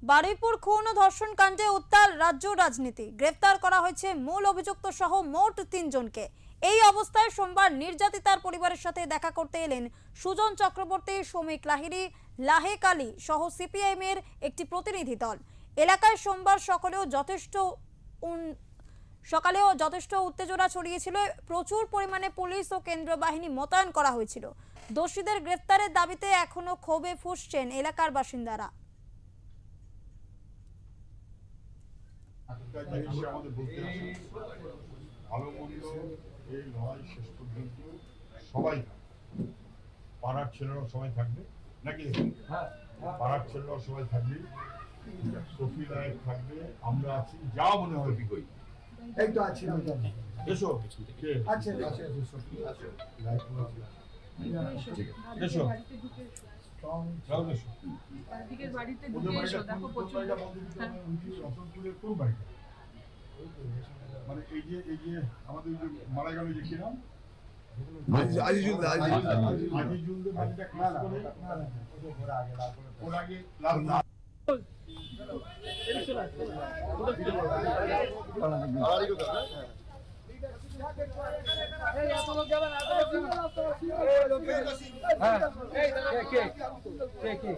বারুইপুর খুন ও ধর্ষণ কাণ্ডে উত্তাল রাজ্য রাজনীতি। গ্রেফতার করা হয়েছে মূল অভিযুক্ত সহ মোট ৩ জনকে। এই অবস্থায় সোমবার নির্যাতিতার পরিবারের সাথে দেখা করতে এলেন সুজন চক্রবর্তী, শ্রমিক লাহিড়ী, লাহেক আলী সহ সিপিআইএম এর একটি প্রতিনিধি দল। এলাকায় সোমবার সকালেও যথেষ্ট উত্তেজনা ছড়িয়েছিল। প্রচুর পরিমাণে পুলিশ ও কেন্দ্রীয় বাহিনী মোতায়েন করা হয়েছিল। দোষীদের গ্রেফতারের দাবিতে এখনো ক্ষোভে ফুঁসছেন এলাকার বাসিন্দারা। একটা জিনিস আমাদের বলতে আছে, ভালো মন্দ এই লড়াই শেষ পর্যন্ত সবাই পাড়ার ছেলেরাও সবাই থাকবে নাকি, পাড়ার ছেলেরাও সবাই থাকবে, সফি নায়ক থাকবে, আমরা আছি, যা মনে হয় বিকই এই তো আছে। এসো কে আছে এসো রাও এসো দিকের বাড়িতে ঢুকে এসো, দেখো প্রচুর রতনপুরের কোন বাড়িটা, মানে এই যে আমাদের যে মারা গেল যে কি নাম আজিজুলদের বাড়িটা ক্লাস করে ওর আগে লাল কে